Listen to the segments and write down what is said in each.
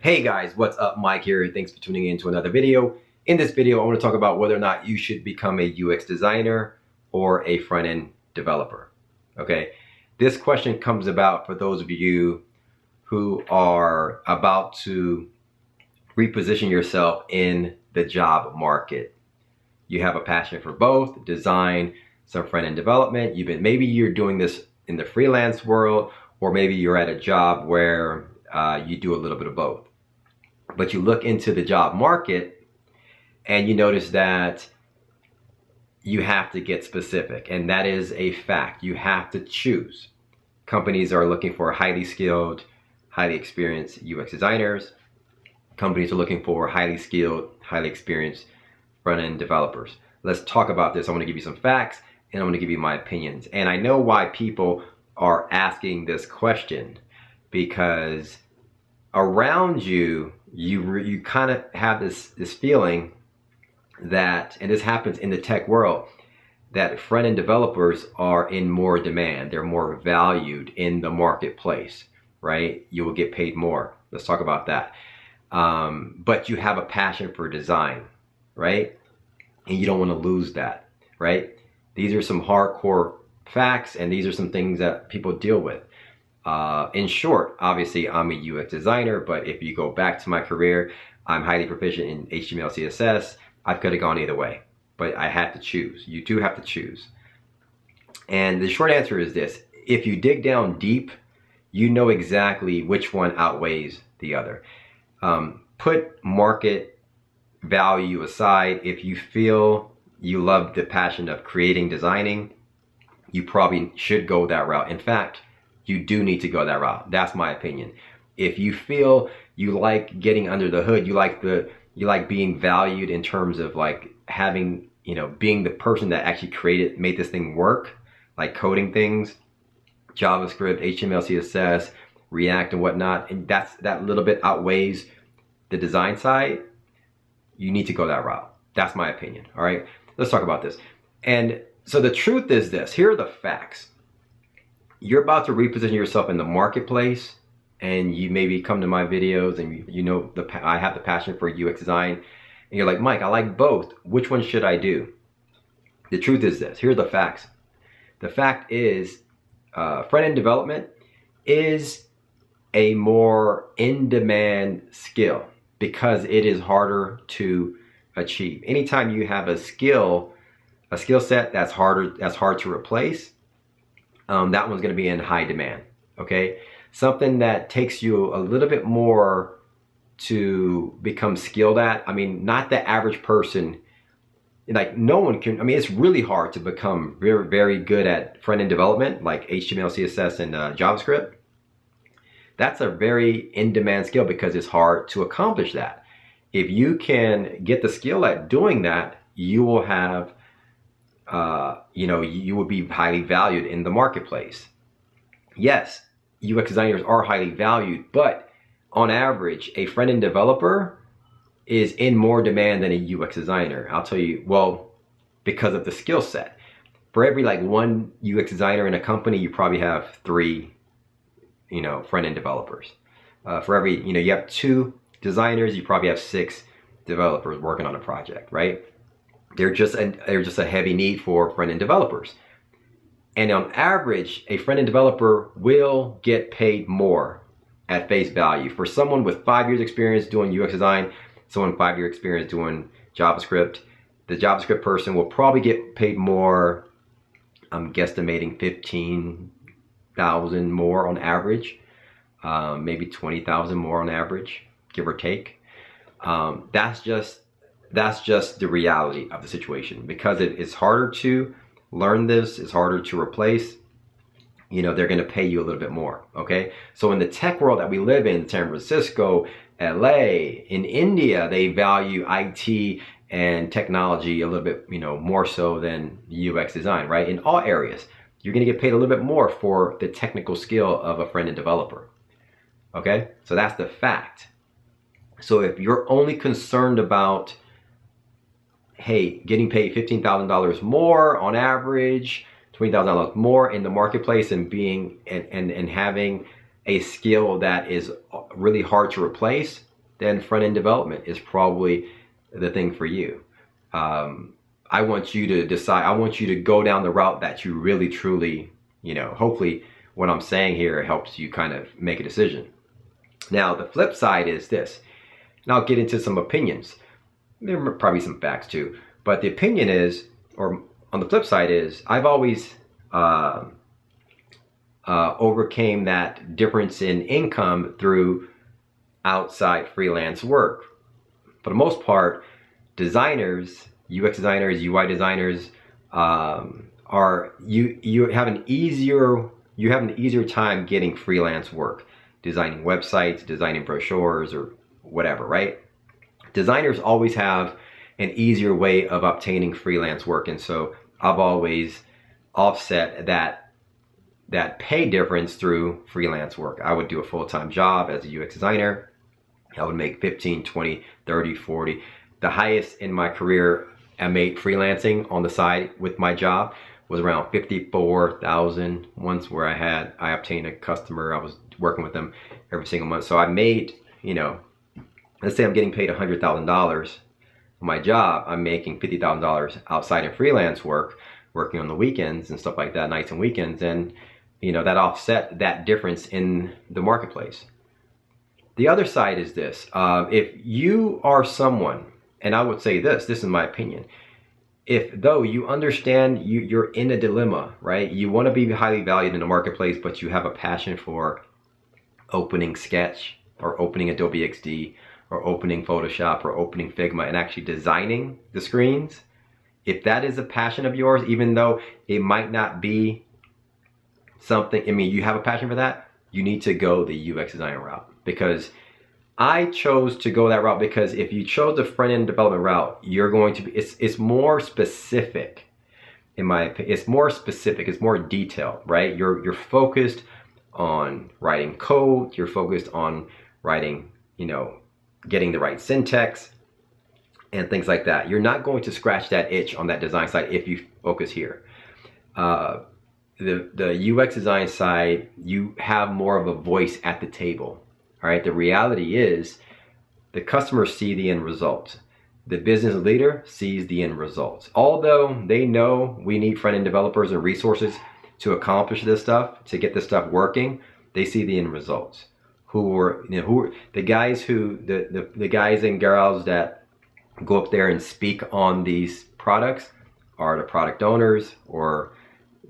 Hey guys, what's up? Mike here. Thanks for tuning in to another video. In this video, I want to talk about whether or not you should become a UX designer or a front-end developer. Okay, this question comes about for those of you who are about to reposition yourself in the job market. You have a passion for both design, some front-end development. Maybe you're doing this in the freelance world, or maybe you're at a job where you do a little bit of both. But you look into the job market and you notice that you have to get specific, and that is a fact. You have to choose. Companies are looking for highly skilled, highly experienced UX designers. Companies are looking for highly skilled, highly experienced front-end developers. Let's talk about this. I'm going to give you some facts and I'm going to give you my opinions. And I know why people are asking this question, because around you kind of have this feeling that, and this happens in the tech world, that front-end developers are in more demand. They're more valued in the marketplace, right? You will get paid more. Let's talk about that. But you have a passion for design, right? And you don't want to lose that, right? These are some hardcore facts, and these are some things that people deal with. In short, obviously I'm a UX designer, but if you go back to my career, I'm highly proficient in HTML, CSS. I could have gone either way, but I had to choose. You do have to choose. And the short answer is this: if you dig down deep, you know exactly which one outweighs the other. Put market value aside. If you feel you love the passion of creating, designing, you probably should go that route. In fact, you do need to go that route. That's my opinion. If you feel you like getting under the hood, you like being valued in terms of like having, being the person that actually made this thing work, like coding things, JavaScript, HTML, CSS, React and whatnot, and that little bit outweighs the design side, you need to go that route. That's my opinion. All right, let's talk about this. And so the truth is this: here are the facts. You're about to reposition yourself in the marketplace, and you maybe come to my videos and I have the passion for UX design, and you're like, Mike, I like both. Which one should I do? The truth is this: here are the facts. The fact is, front-end development is a more in-demand skill because it is harder to achieve. Anytime you have a skill set that's hard to replace, that one's going to be in high demand. Okay, something that takes you a little bit more to become skilled at. I mean, not the average person. Like, no one can. I mean, it's really hard to become very, very good at front-end development, like HTML, CSS, and JavaScript. That's a very in-demand skill because it's hard to accomplish that. If you can get the skill at doing that, you will have you will be highly valued in the marketplace. Yes, UX designers are highly valued, but on average, a front-end developer is in more demand than a UX designer. I'll tell you, well, because of the skill set. For every one UX designer in a company, you probably have 3, front-end developers. For every, you have 2 designers, you probably have 6 developers working on a project, right? There's just a heavy need for front-end developers. And on average, a front-end developer will get paid more at face value. For someone with 5 years experience doing UX design, someone 5 year experience doing JavaScript, the JavaScript person will probably get paid more. I'm guesstimating 15,000 more on average, maybe 20,000 more on average, give or take. That's just the reality of the situation, because it's harder to learn this, it's harder to replace. They're going to pay you a little bit more. Okay, so in the tech world that we live in, San Francisco, LA, in India, they value IT and technology a little bit, more so than UX design, right? In all areas, you're going to get paid a little bit more for the technical skill of a front-end developer. Okay, so that's the fact. So if you're only concerned about, hey, getting paid $15,000 more on average, $20,000 more in the marketplace, and being and having a skill that is really hard to replace, then front-end development is probably the thing for you. I want you to decide, I want you to go down the route that you really truly, hopefully what I'm saying here helps you kind of make a decision. Now, the flip side is this, and I'll get into some opinions. There are probably some facts too, but the opinion is, or on the flip side is, I've always overcame that difference in income through outside freelance work. For the most part, designers, UX designers, UI designers, you have an easier time getting freelance work, designing websites, designing brochures, or whatever, right? Designers always have an easier way of obtaining freelance work, and so I've always offset that pay difference through freelance work. I would do a full-time job as a UX designer. I would make 15, 20, 30, 40. The highest in my career I made freelancing on the side with my job was around 54,000 once, where I obtained a customer. I was working with them every single month. So I made, let's say I'm getting paid $100,000 for my job. I'm making $50,000 outside of freelance work, working on the weekends and stuff like that, nights and weekends. And, that offset that difference in the marketplace. The other side is this. If you are someone, and I would say this is my opinion, though you understand you're in a dilemma, right? You want to be highly valued in the marketplace, but you have a passion for opening Sketch or opening Adobe XD or opening Photoshop or opening Figma and actually designing the screens. If that is a passion of yours, even though it might not be something, you have a passion for that, you need to go the UX design route. Because I chose to go that route because if you chose the front-end development route, you're going to be, it's more specific, in my opinion. It's more specific, it's more detailed, right? You're focused on writing code, you're focused on writing, getting the right syntax and things like that. You're not going to scratch that itch on that design side if you focus here. The UX design side, you have more of a voice at the table. All right, the reality is the customers see the end result. The business leader sees the end results. Although they know we need front-end developers and resources to accomplish this stuff, to get this stuff working, they see the end results. The guys and girls that go up there and speak on these products are the product owners or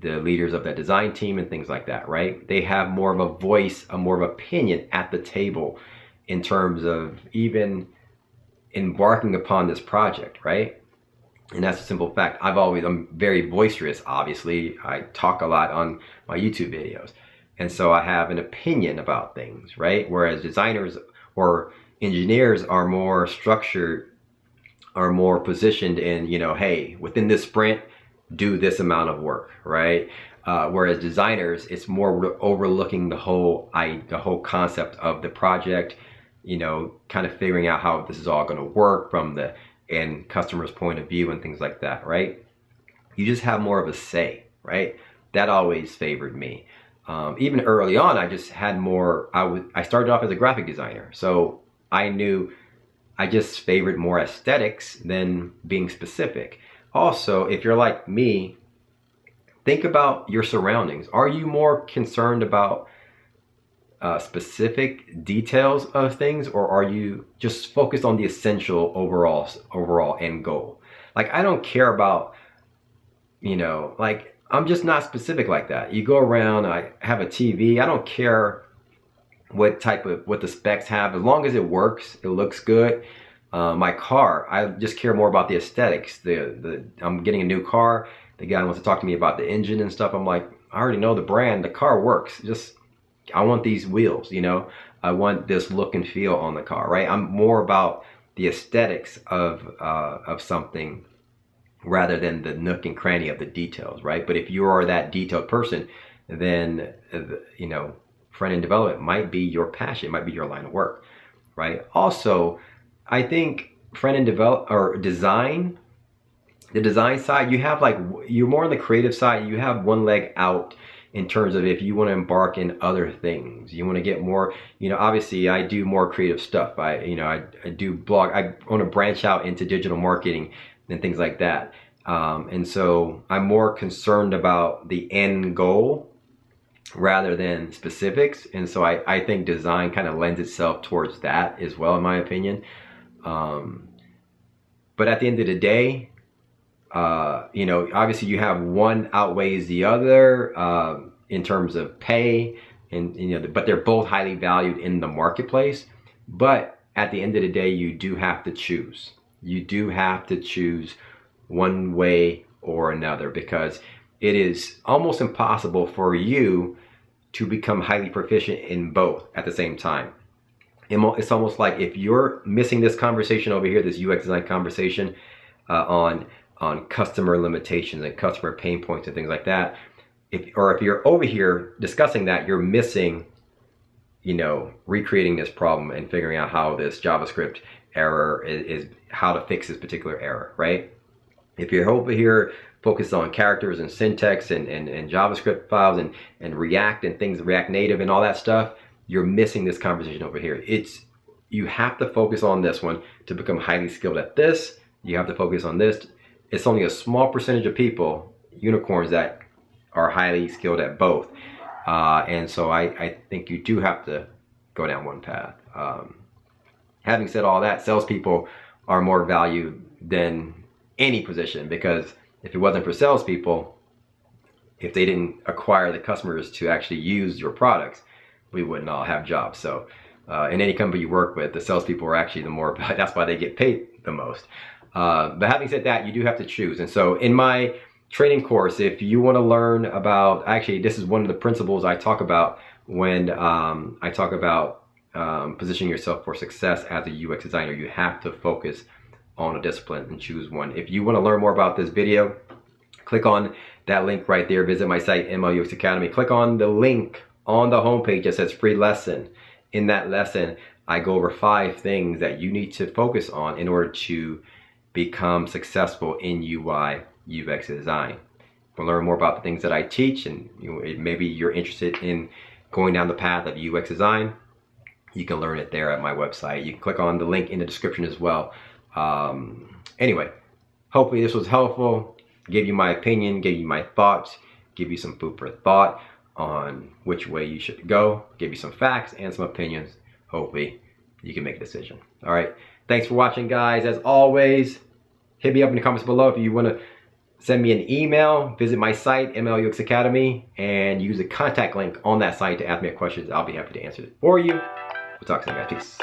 the leaders of that design team and things like that, right? They have more of a voice, more of opinion at the table in terms of even embarking upon this project, right? And that's a simple fact. I'm very boisterous, obviously. I talk a lot on my YouTube videos. And so I have an opinion about things, right? Whereas designers or engineers are more structured, are more positioned in, hey, within this sprint, do this amount of work, right? Whereas designers, it's more overlooking the whole concept of the project, kind of figuring out how this is all going to work from the end customer's point of view and things like that, right? You just have more of a say, right? That always favored me. Even early on, I just had more, I started off as a graphic designer, so I knew I just favored more aesthetics than being specific. Also, if you're like me, think about your surroundings. Are you more concerned about specific details of things, or are you just focused on the essential overall end goal? Like, I don't care about, I'm just not specific like that. You go around, I have a TV, I don't care what the specs have, as long as it works, it looks good. My car, I just care more about the aesthetics. I'm getting a new car. The guy wants to talk to me about the engine and stuff. I'm like, I already know the brand. The car works. I want these wheels. I want this look and feel on the car. Right? I'm more about the aesthetics of something rather than the nook and cranny of the details. Right? But if you are that detailed person, then front-end development might be your passion. It might be your line of work. Right? Also, I think front-end design, the design side, you're more on the creative side. You have one leg out in terms of if you want to embark in other things, you want to get more, obviously I do more creative stuff. I do blog. I want to branch out into digital marketing and things like that. And so I'm more concerned about the end goal rather than specifics. And so I think design kind of lends itself towards that as well, in my opinion. But at the end of the day, obviously you have one outweighs the other in terms of pay, and but they're both highly valued in the marketplace. But at the end of the day, you do have to choose. You do have to choose one way or another, because it is almost impossible for you to become highly proficient in both at the same time. It's almost like if you're missing this conversation over here, this UX design conversation on customer limitations and customer pain points and things like that, if you're over here discussing that, you're missing, recreating this problem and figuring out how this JavaScript error is how to fix this particular error, right? If you're over here focused on characters and syntax and JavaScript files and React and things, React Native and all that stuff, you're missing this conversation over here. You have to focus on this one to become highly skilled at this. You have to focus on this. It's only a small percentage of people, unicorns, that are highly skilled at both. And so I think you do have to go down one path. Having said all that, salespeople are more valued than any position, because if it wasn't for salespeople, if they didn't acquire the customers to actually use your products, we wouldn't all have jobs. So in any company you work with, the salespeople are actually that's why they get paid the most. But having said that, you do have to choose. And so in my training course, if you want to learn about, actually this is one of the principles I talk about when I talk about positioning yourself for success as a UX designer. You have to focus on a discipline and choose one. If you want to learn more about this video, click on that link right there. Visit my site, ML UX Academy. Click on the link on the homepage that says free lesson. In that lesson, I go over 5 things that you need to focus on in order to become successful in UI UX design. We'll learn more about the things that I teach, and maybe you're interested in going down the path of UX design. You can learn it there at my website. You can click on the link in the description as well. Anyway, hopefully this was helpful. Give you my opinion, give you my thoughts, give you some food for thought on which way you should go, give you some facts and some opinions. Hopefully you can make a decision. All right, thanks for watching, guys. As always, hit me up in the comments below if you want to send me an email. Visit my site, ML UX Academy, and use the contact link on that site to ask me questions. I'll be happy to answer it for you. We'll talk soon, guys. Peace.